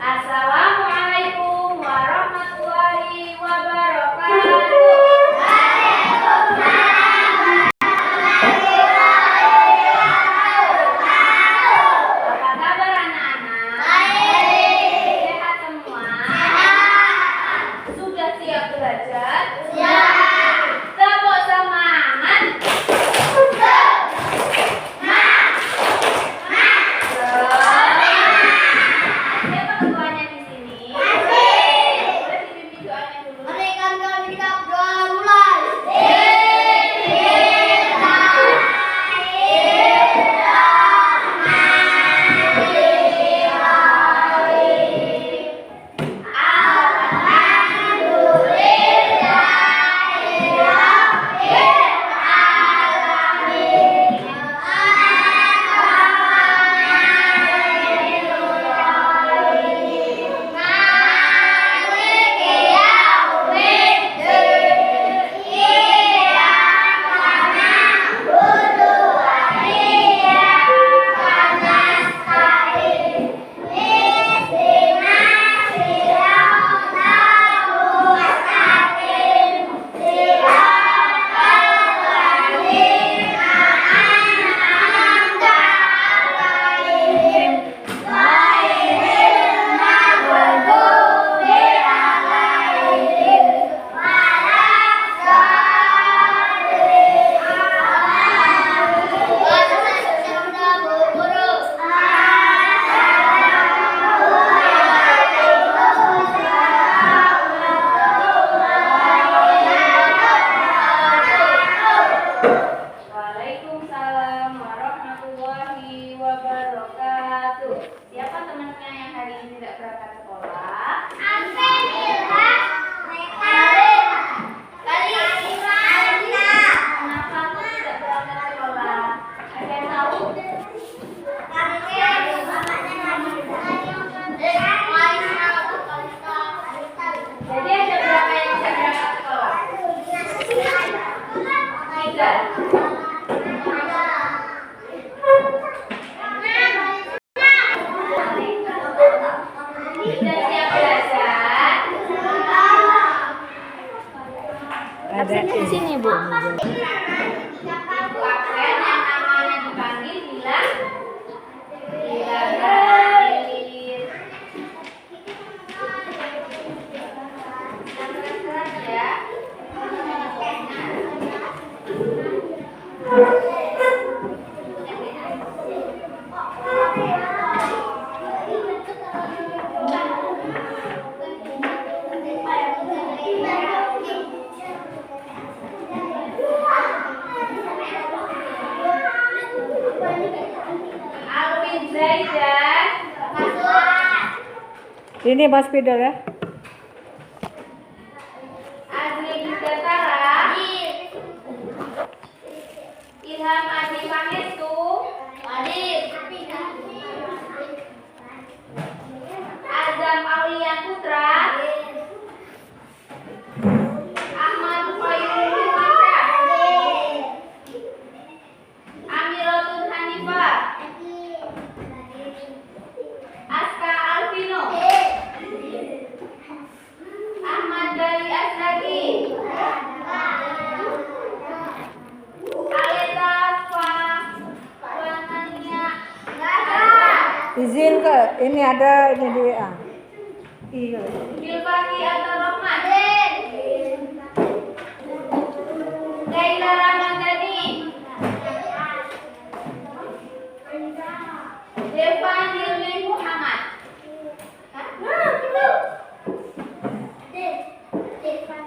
Assalamualaikum warahmatullahi wabarakatuh. Apa kabar anak-anak? Baik. Sehat semua? Sehat. Sudah siap belajar? Siap. Tepuk semangat. Waalaikumsalam warahmatullahi wabarakatuh. Siapa temannya yang hari ini tidak berangkat sekolah? Kenapa kamu tidak berangkat sekolah? Ada yang tahu? Jadi ada berapa yang tidak berangkat sekolah? 3. Sudah siap belajar? Ada di sini, Bu. Absen yang namanya dipanggil bilang hadir. Keras ya. Alvin Zaidan Ini Mas Pidol ya. Azri Gidatara Ilham Adi Pangestu Azam Aulia Putra Ahmad Fayul Masya Amiratun Hanifah Aska Alvino Ahmad Dali Asdaki Aleta Fanania Izin ke ini ada ini di Iya. Bilbaki Abdul Rahman Gaila Ramadhani Devan Hilmi Muhammad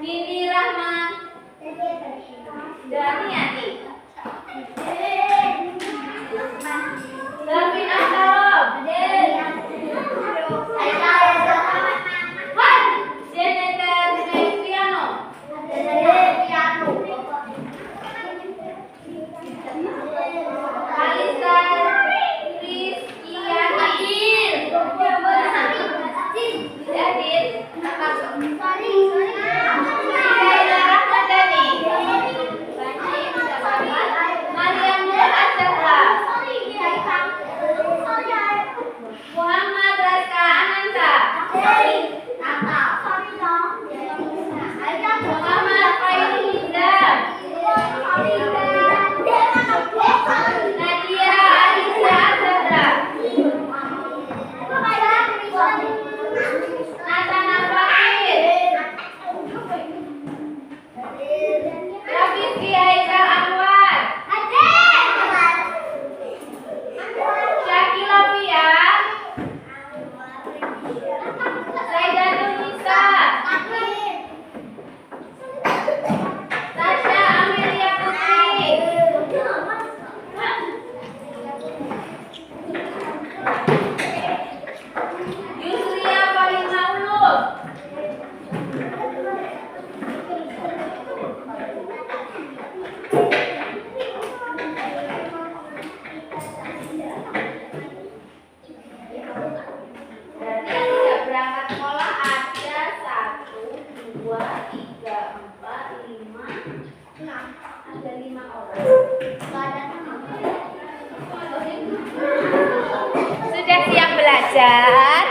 Nini Rahman Daniati Davin Asharom Jeneta Piano Alisa Rizkian belajar?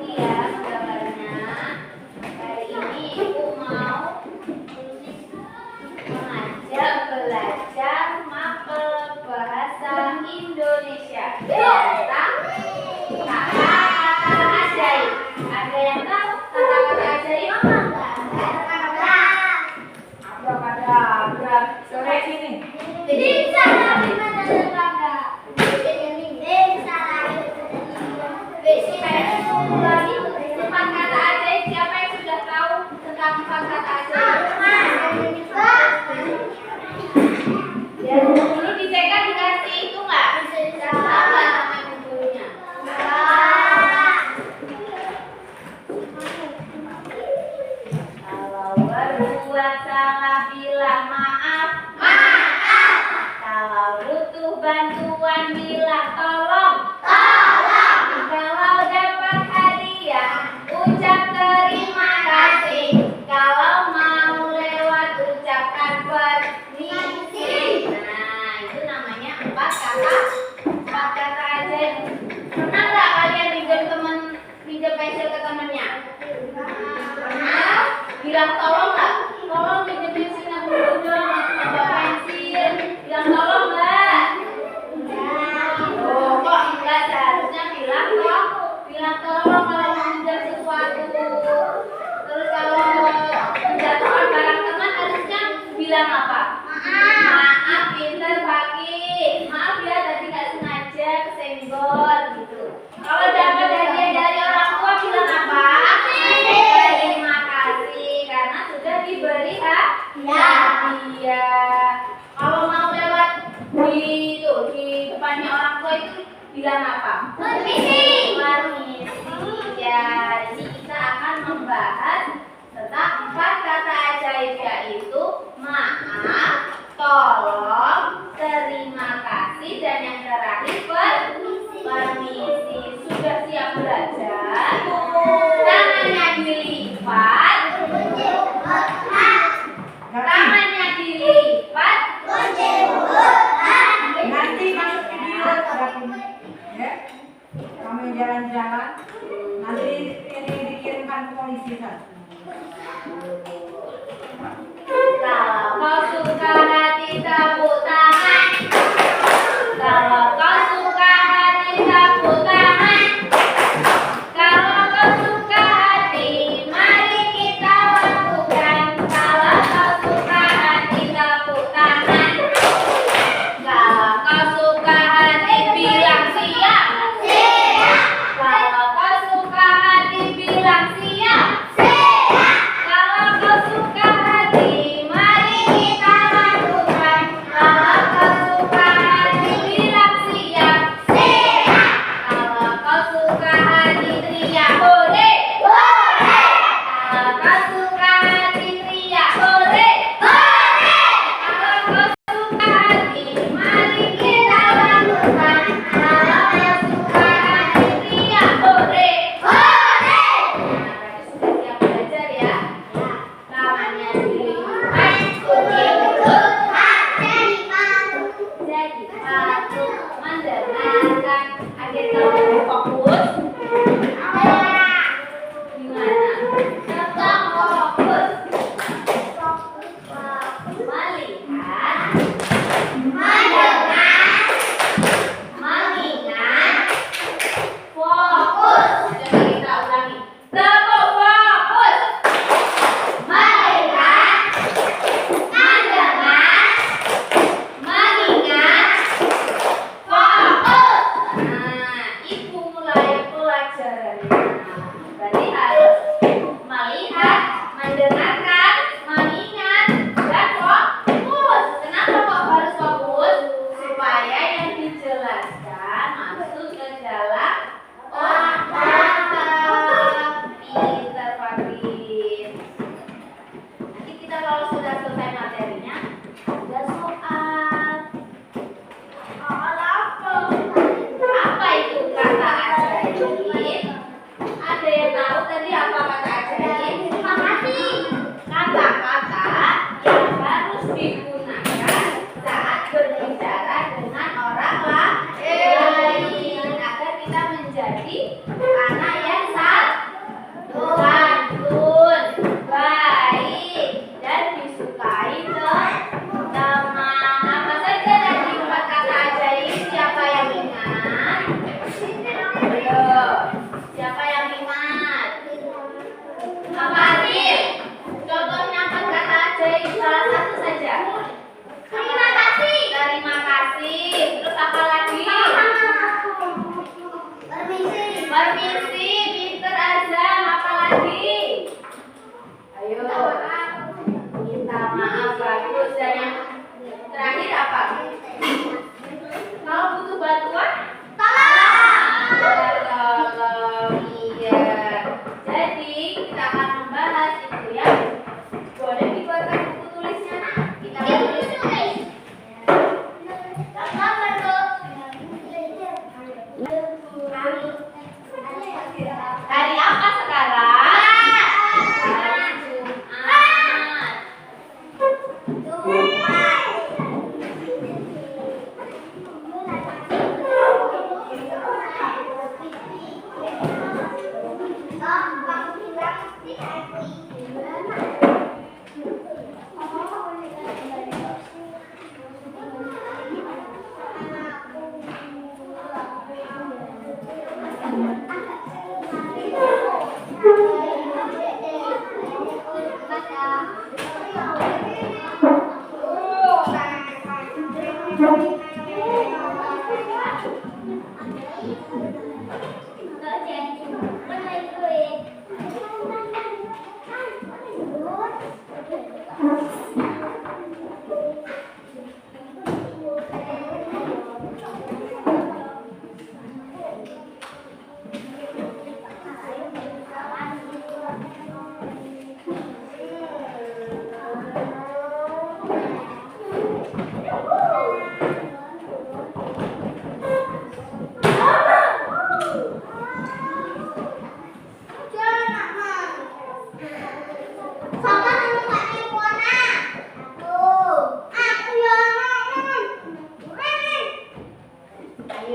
Iya, gambarnya. Hari ini ibu mau mengajak belajar mapel bahasa Indonesia tentang kata-kata ajaib. Ada yang tahu kata-kata ajaib? Abrakadabra. Sore sini. Empat kata ajaib, siapa yang sudah tahu tentang empat kata ajaib? Ya, dulu di TK dikasih itu nggak? Tahu nggak sama gurunya? Kalau berbuat salah bilang maaf. Kalau butuh bantuan bilang tolong. Kalau dapat hadiah ucap terima kasih. Kalau mau lewat ucapkan permisi. Nah, itu namanya empat kata ajaib. Pernah nggak kalian pinjam pensil ke temennya? Pernah? Bilang tolong nggak? Tolong pinjam pensilnya dulu dong, pinjam pensil. Bilang tolong nggak? Oh, kok enggak, seharusnya bilang tolong kalau mau pinjam sesuatu. Terus kalau menjatuhkan barang teman harusnya bilang apa? Maaf, pinter Paki. Maaf ya, tadi nggak sengaja kesenggol gitu. Kalau dapat hadiah dari orang tua bilang apa? Terima kasih karena sudah diberi hadiah. Kalau mau lewat di depannya orang tua itu bilang apa? Permisi. Ya, jadi kita akan membahas tentang empat kata ajaib, yaitu maaf, tolong, terima kasih, dan yang terakhir permisi. Sudah siap belajar? Tangannya dilipat. Tangannya dilipat. Nanti masuk video ya. Kamu jalan-jalan. Nanti ini dikirimkan ke polisi kan. Kalau kau suka hati tepuk tangan. Kalau kau suka hati tepuk tangan. Kalau kau suka hati, mari kita lakukan. Kalau kau suka hati tepuk tangan. Kalau kau suka hati bilang siap. Kalau kau suka hati bilang siap. Kalau kau suka hati, mari kita lakukan. Kalau kau suka hati bilang siap. Kalau kau suka hati teriak hore. Kalau kau suka hati teriak hore. Kalau kau suka hati, mari kita lakukan. Kalau kau suka hati teriak hore. Nah, tadi sudah siap belajar ya. Tangannya dilipat, kunci mulut, jadi patuh mendengarkan. Akhir kamu fokus. Gimana? Tetap fokus. Melihat, mendengar, mengingat, fokus. Coba kita ulangi. Tetap fokus. Melihat, mendengar, mengingat, fokus. Nah,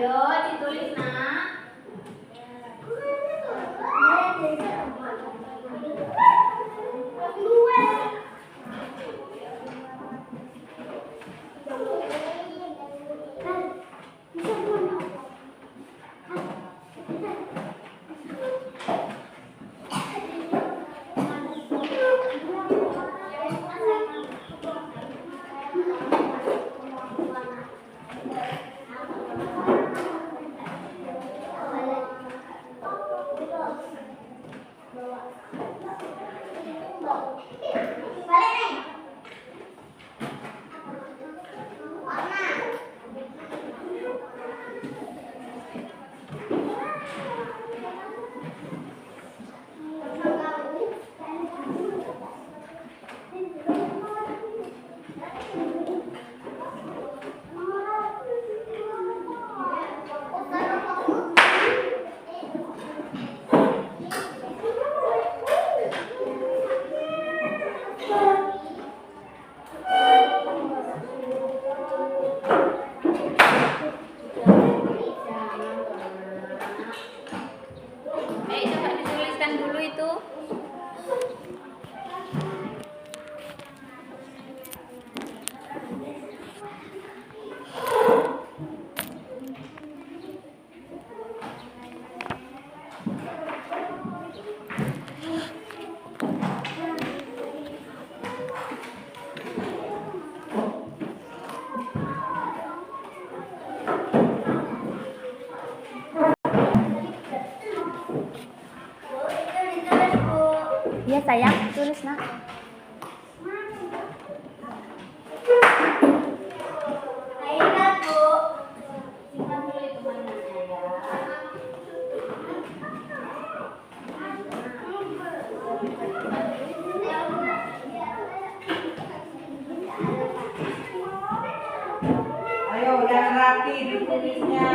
Ayo ditulis nak. Coba dituliskan dulu itu. Iya sayang, tulis nak. Ayo yang rapi ditulisnya.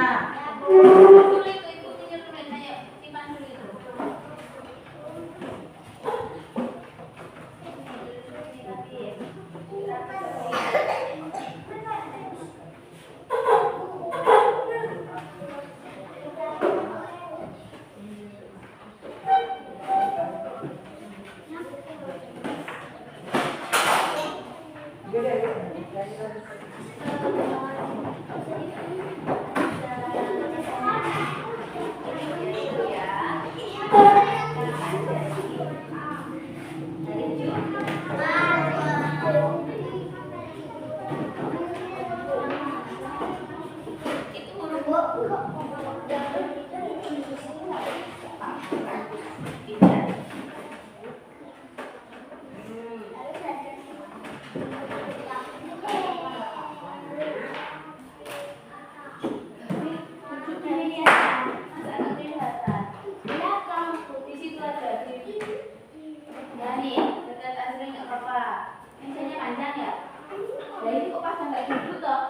Ini kok pasang nggak duduk toh?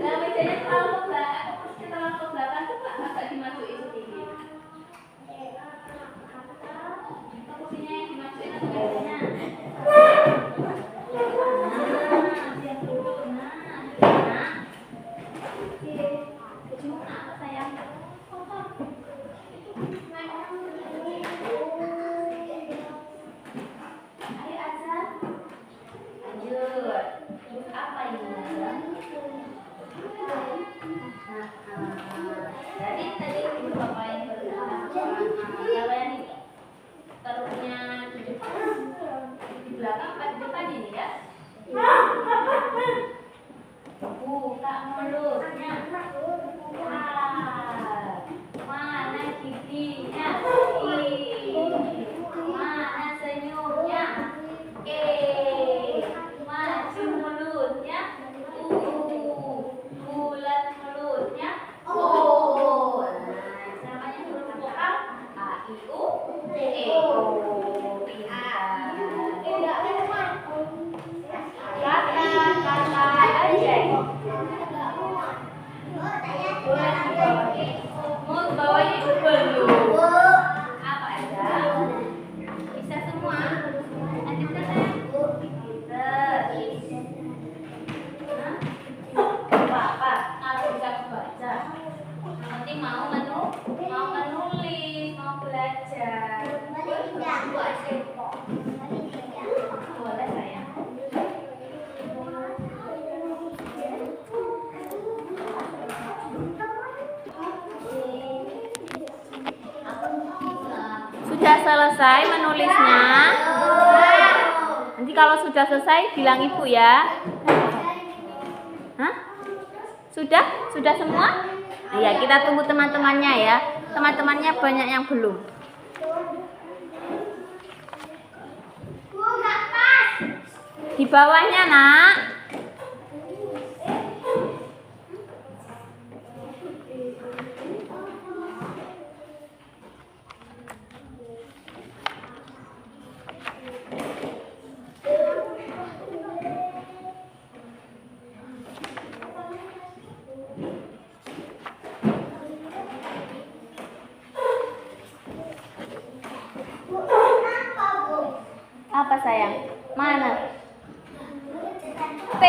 Mejanya terlalu lebar, terlalu lebar. selesai menulisnya? Nanti kalau sudah selesai bilang ibu ya. Hah? Sudah? Sudah semua? Iya, kita tunggu teman-temannya ya. Teman-temannya banyak yang belum. Di bawahnya, Nak. Apa sayang? Mana? T.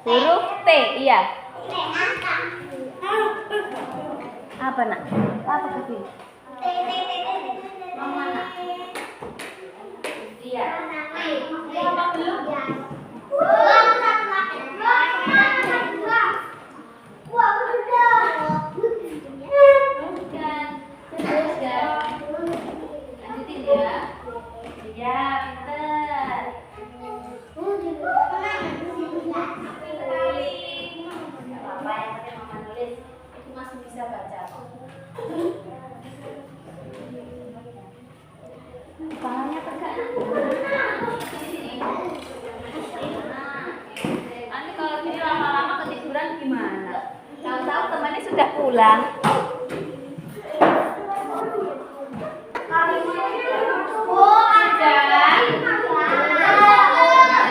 Huruf T, iya. Apa nak? Apa kesini? Mana? Iya. Apa belum? Lanjutin ya. Ya, pinter. Apa yang penting mama nulis itu masih bisa baca kok. Kepalanya tegak. Nanti kalau gini lama-lama ketiduran gimana? Tahu-tahu temannya sudah pulang.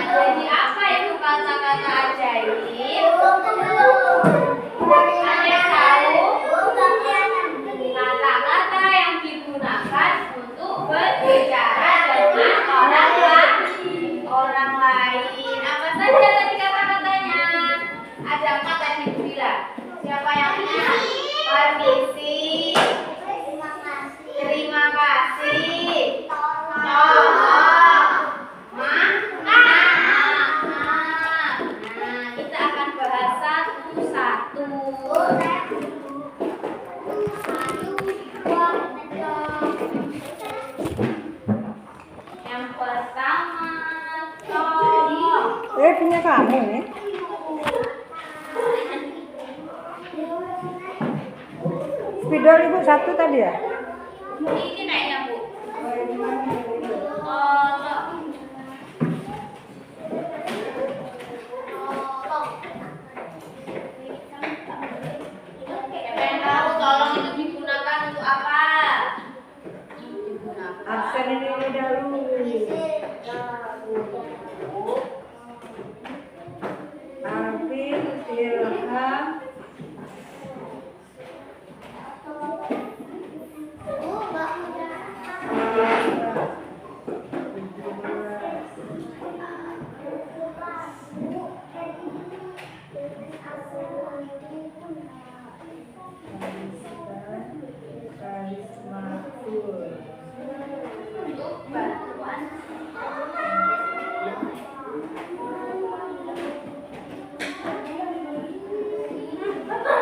Jadi apa itu kata-kata ajaib? Ada tahu? Kata-kata yang digunakan untuk berbicara dengan orang lain. Apa saja tadi kata-katanya? Ada 4 tadi bilang. Siapa yang ingat? Permisi. Terima kasih. Tolong. Kita akan bahas satu-satu. Yang pertama, tolong. Punya kamu nih. Spidol ibu 1 tadi ya? Ini kayaknya Bu. Tolong. Siapa yang tahu tolong itu digunakan untuk apa? Absen ini dahulu. Arvin, Ilham, Untuk bantuan.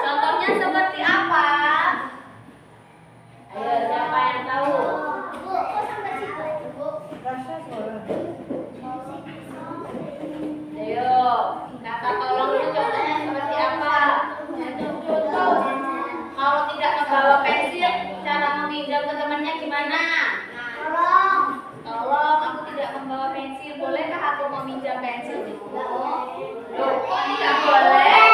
Contohnya seperti apa? Ayo, siapa yang tahu? Ayo, kata tolong itu contohnya seperti apa? Kalau tidak membawa pensil, cara meminjam ke temannya gimana? Tolong, aku tidak membawa pensil. Bolehkah aku meminjam pensil? Loh, kok tidak boleh?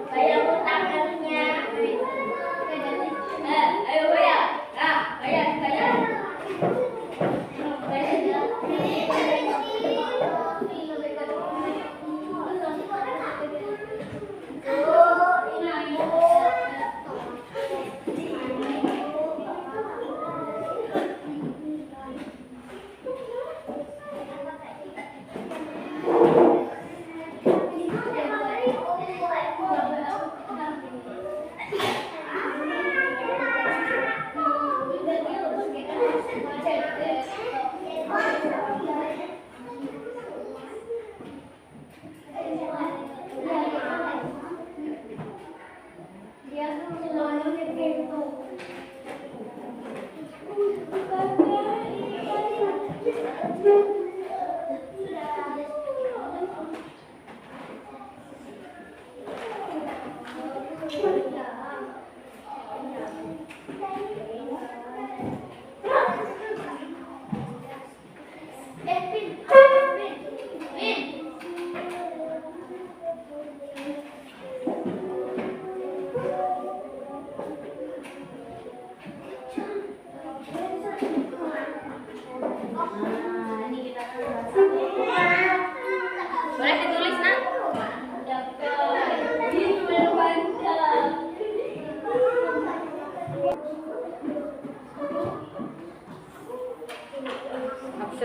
Bayar utangnya. Ayo bayar. Bayar.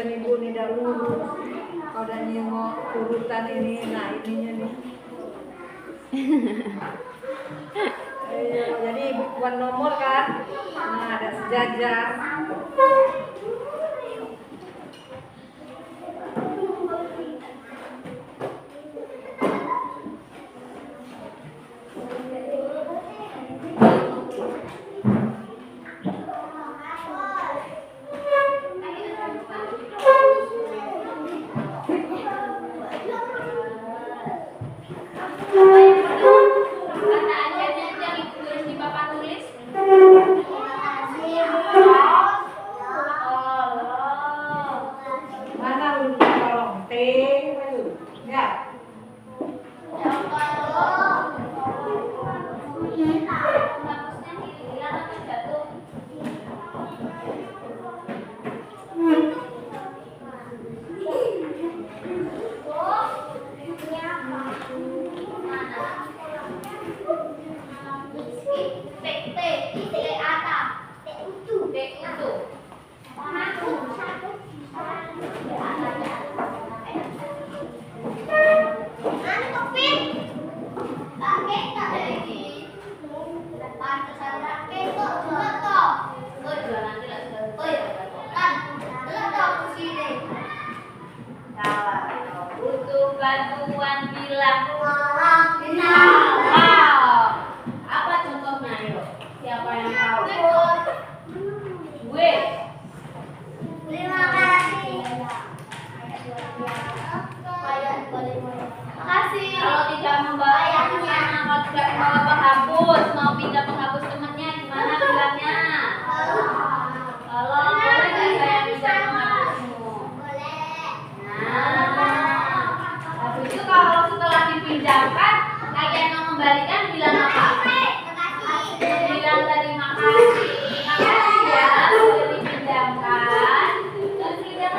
badan ibu nih udah lurus. Kalau udah nyengok urutan ini, nah ininya nih. Jadi ibu buat nomor kan, nah ada sejajar. Kata aja yang ibu tulis di papan tulis. Mana lu tolong T, ya. Butuh bantuan bilang tolong. Apa contohnya ayo? Siapa yang tahu? Gue. Makasih. Kalau tidak membawa temannya, kalau tidak membawa penghapus, mau pindah penghapus temannya, gimana bilangnya? Tolong, boleh nggak saya pindah penghapusmu? Nah, habis itu kalau setelah dipinjamkan, kalian mau kembalikan bilang apa? Bilang terima kasih. Makasih ya, sudah dipinjamkan. Terus tidak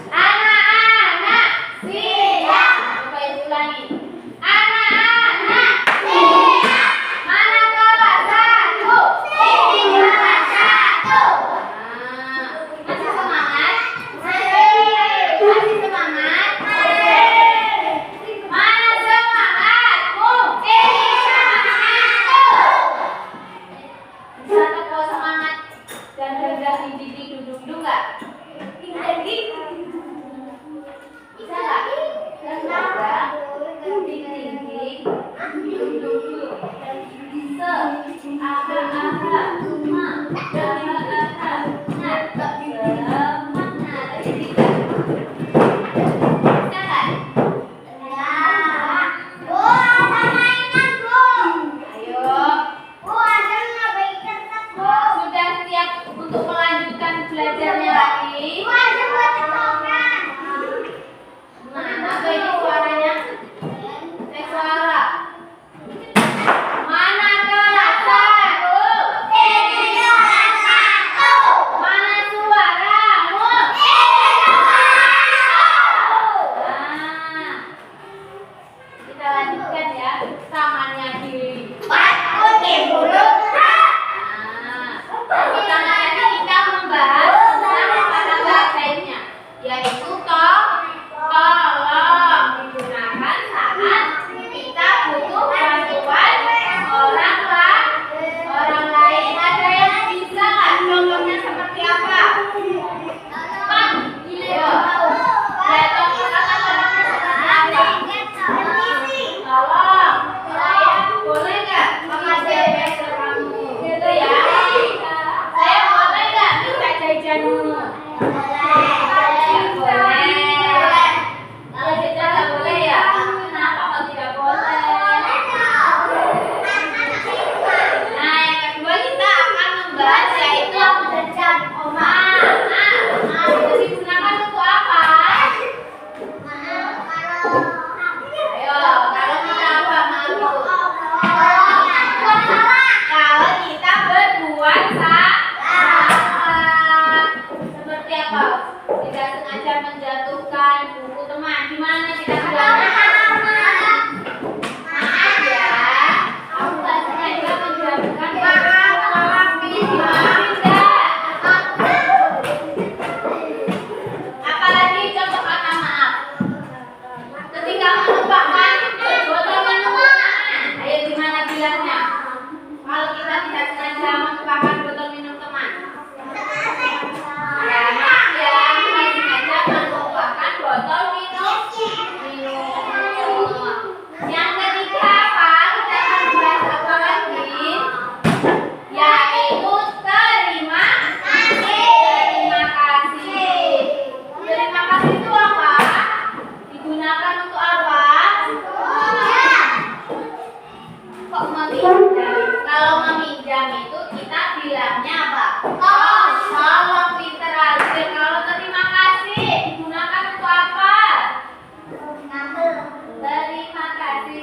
anak-anak siap. Coba ibu ulangi. Anak-anak siap. Mana kelas 1? Kelas 1. Masih semangat? Masih semangat? Mana semangatmu? Bisa tepuk semangat dan gagah di duduk nggak? Bisa nggak? Dan gagah, tinggi, duduk. Se, aha, aha, ma, aha, aha, nah, semangat. Bisa nggak? Ayo. Sudah siap untuk melanjutkan belajarnya lagi? Mana tuh ini suaranya? Suara. Mana kelas 1? Mana suaramu? Nah, kita lanjutkan ya. Tangannya dilipat. Pertama kali kita membahas tentang kata bahasanya, yaitu tolong digunakan saat kita butuh bantuan orang lain. Ada yang bisa nggak contohnya seperti apa? Ayo, ya contoh kata-katanya seperti apa? Tolong, saya boleh nggak mengajar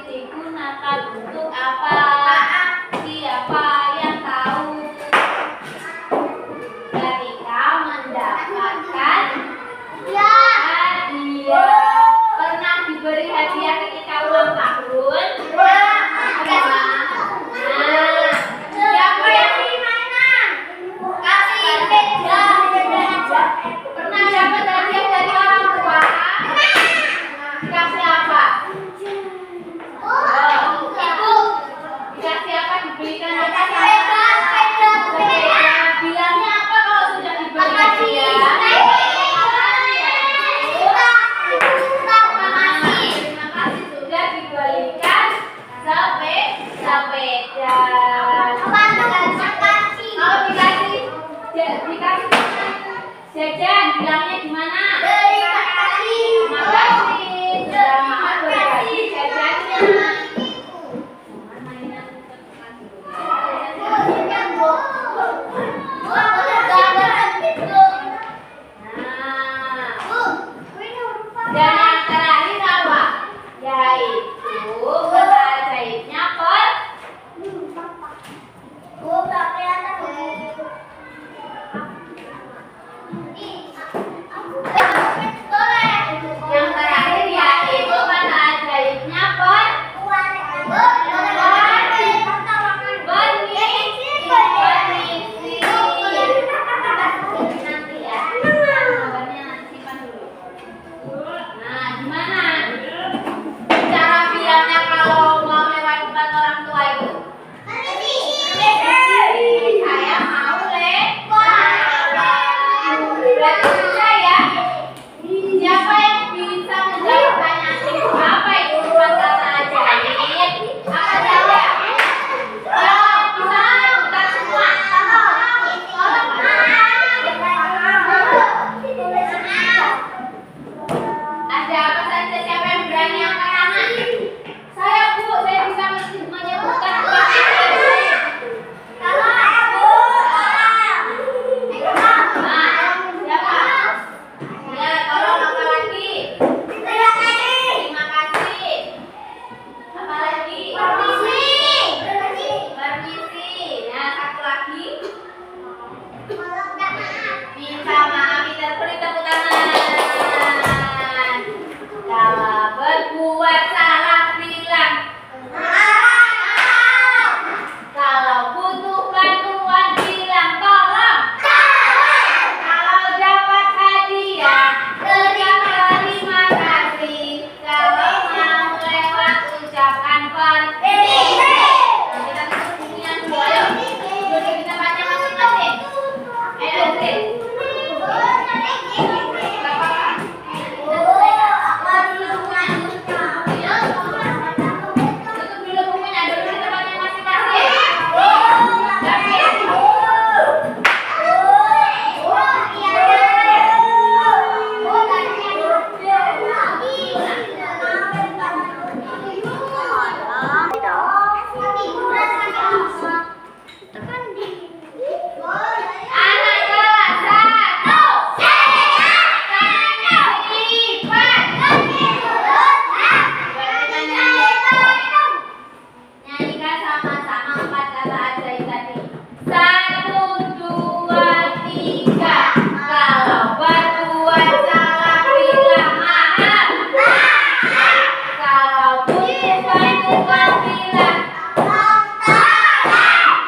digunakan untuk apa? Siapa yang tahu? Ketika mendapatkan hadiah. Pernah diberi hadiah ketika ulang tahun? Siapa yang kasih sepeda? Pernah dapat hadiah dari orang tua? Dikasih apa? Ibu dikasih apa? Diberikan sepeda. Bilangnya apa kalau sudah diberi hadiah? Terima kasih sudah diberikan sepeda. Kalau dikasih jajan, bilangnya gimana? Terima kasih sudah mau berbagi jajannya. Dan yang terakhir apa? Yaitu kata ajaibnya yang terakhir yaitu kata ajaibnya permisi. Nanti ya. Gambarnya nanti simpan dulu. Nah, gimana? Cara bilangnya kalau mau lewat depan orang tua itu? Saya mau berarti bisa ya? Siapa yang bisa menjawab pertanyaan itu? Apa itu buat kata ajaib? Apa saja? Bisa kita semua. Ada apa saja? Siapa yang berani angkat tangan? Saya Bu, saya bisa menyebutkan empat ajaib. Siapa? Ya, tolong apa lagi? Terima kasih. Apa lagi? Permisi. Nah, satu lagi. Minta maaf. Kita beri tepuk tangan. Kalau berbuat salah bilang. Kalau butuh bantuan bilang tolong. Kalau dapat hadiah, terima kasih. Kalau mau lewat, ucapkan permisi. Nah, kita tutup bukunya dulu. Ayo, duduk di tempatnya masing-masing. Ayo, Astrid. Gak apa-apa. Tutup dulu bukunya, duduk di tempatnya masing-masing. David. Anak kelas 1. Nyanyikan sama-sama 4 kata ajaib tadi. 1, 2, 3. Kalau berbuat salah bilang maaf. Kalau butuh bantuan bilang.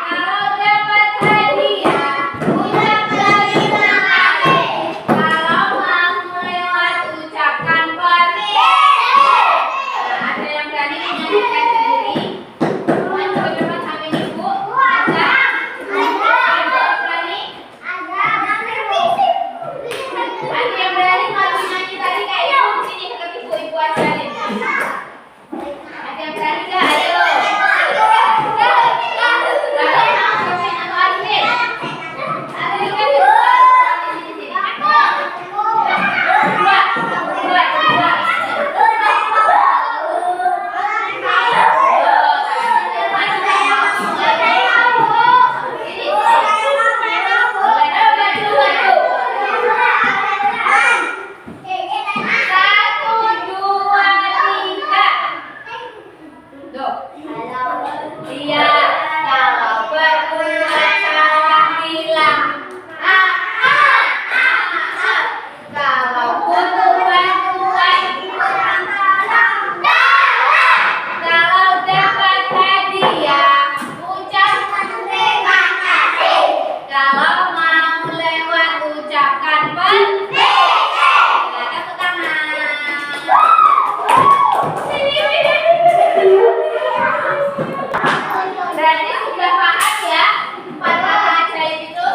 Kalau dapat hadiah, ucap terima kasih. Kalau mau lewat, ucapkan permisi. Nah, ada yang berani menyanyikan sendiri? Maju ke depan sampai ibu. Ada? Ada berani? Ada yang berani maju nyanyi tadi kayak ibu? Sini dekat ibu ajarin. Ada yang berani nggak? Ayo. Dua. Tuh. Iya, kalau berbuat salah bilang ah ah ah ah. Kalau butuh bantuan kalau dapat hadiah ucapkan terima kasih. Kalau mau lewat ucapkan penting. Silakan tepuk tangan. Berarti sudah paham ya empat kata ajaib itu?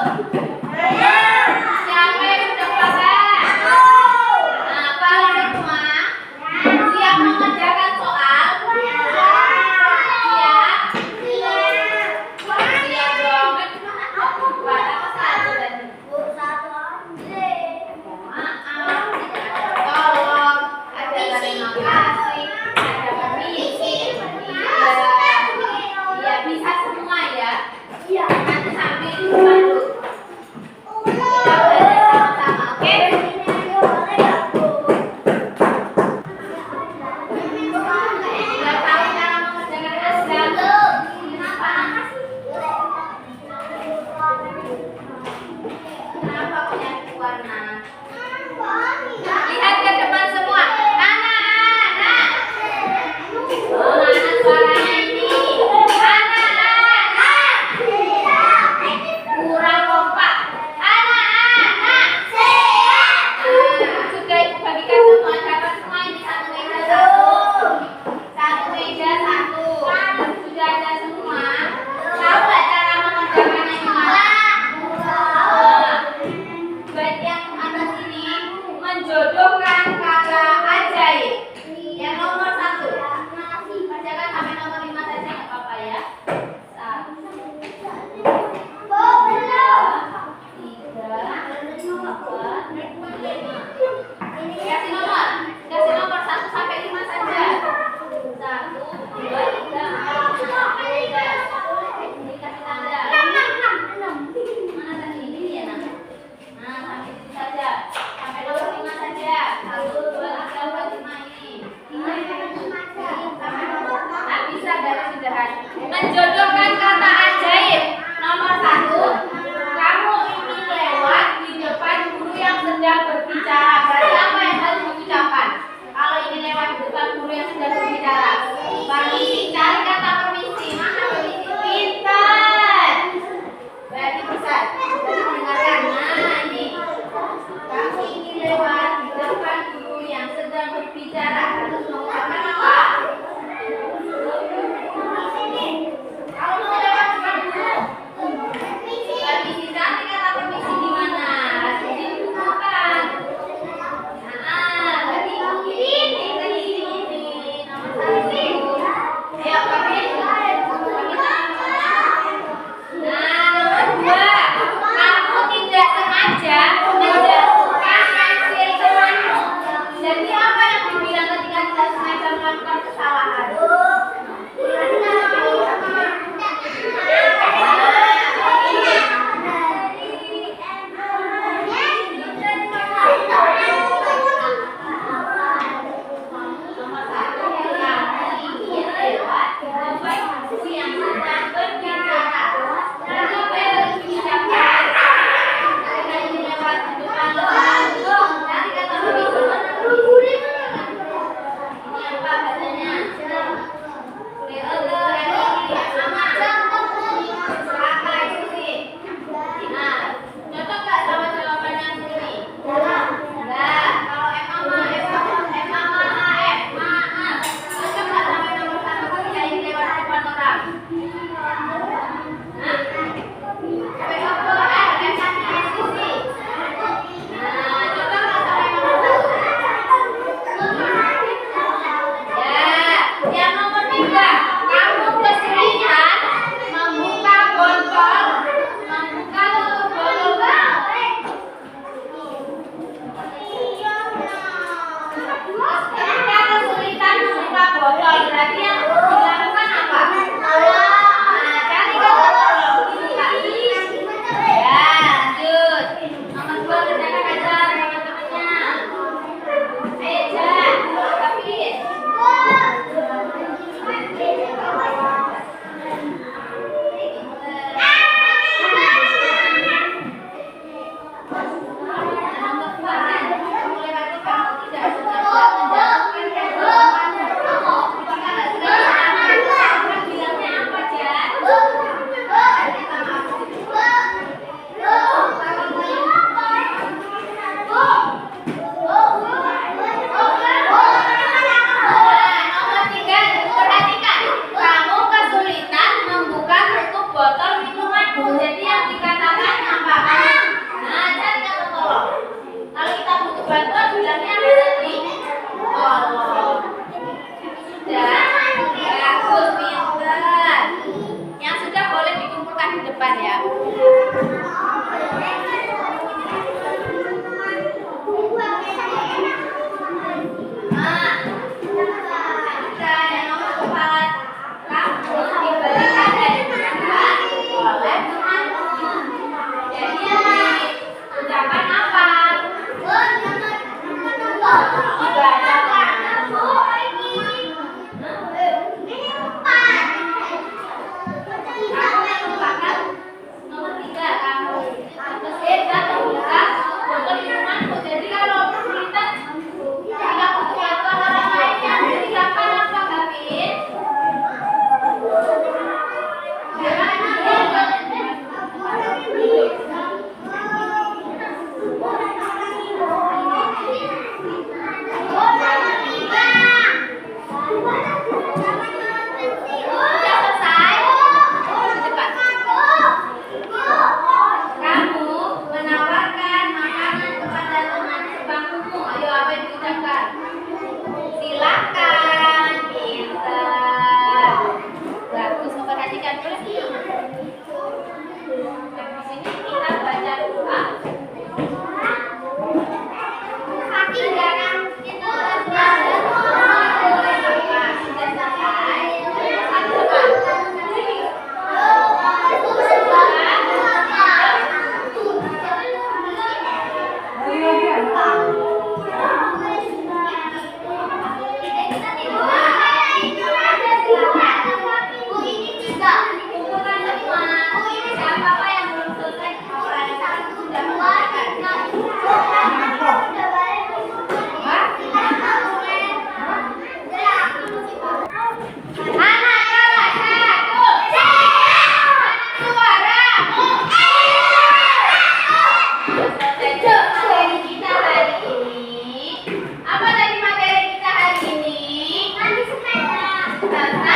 Siapa yang sudah paham? Nah, kalian semua siap mengerjakan soal? Siap dong. Buat apa satu tadi? Maaf, tolong, ada terima kasih, ada permisi, ya bisa semua ya. Nanti sambil dibantu. Kita belajar sama-sama, oke? Sudah tahu cara mengerjakan asal? Kenapa? Kenapa punya warna? Lihat ke depan semua. Anak-anak. Oh, mana suaranya ini? Anak-anak. Kurang kompak. Anak-anak. Sudah ibu bagikan semua. Dapat semua ini satu meja satu. Satu meja satu. Sudah ada semua. Tahu nggak cara mengerjakannya gimana? Buat yang atas ini menjodohkan kata ajaib. Yang nomor satu. Bacakan sampai nomor 5 saja nggak apa-apa ya. 1, 2, 3, 4, 5. Kasih nomor 1 sampai 5 saja. 1, 2, 3, 4, 5. Ini kasih tanda. Mana tadi? Ini ya, Nak. Nah, sampai situ saja. Sampai nomor 5 saja. 1, 2, 3, 4, 5 ini. Nah, bisa dari sudahan. Menjodohkan kata ajaib. Nomor 1, kamu ini lewat di depan guru yang sedang berbicara. Berarti apa yang harus diucapkan? Kalau ini lewat di depan guru yang sedang berbicara. Permisi, cari kata permisi. Mana permisi? Pintar. Berarti bisa. Berarti mendengarkan. Nah, ini. Kamu ini lewat di depan guru yang sedang berbicara. Harus mengucapkan apa?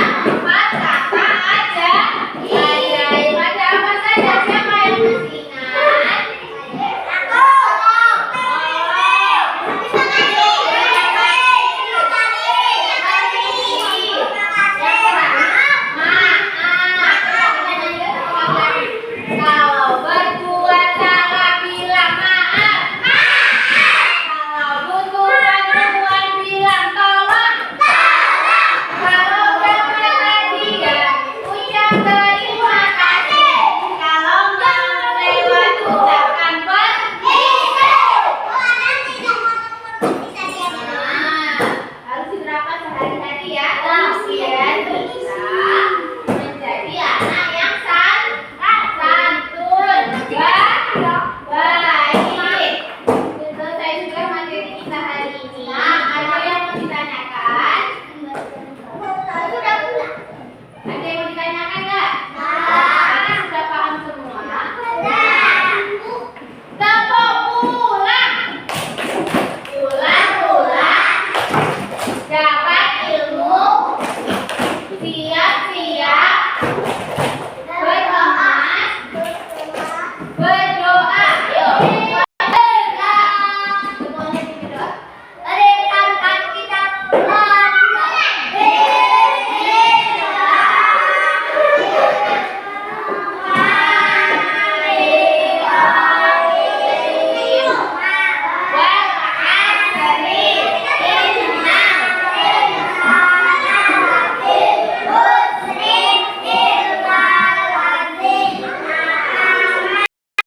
Pak.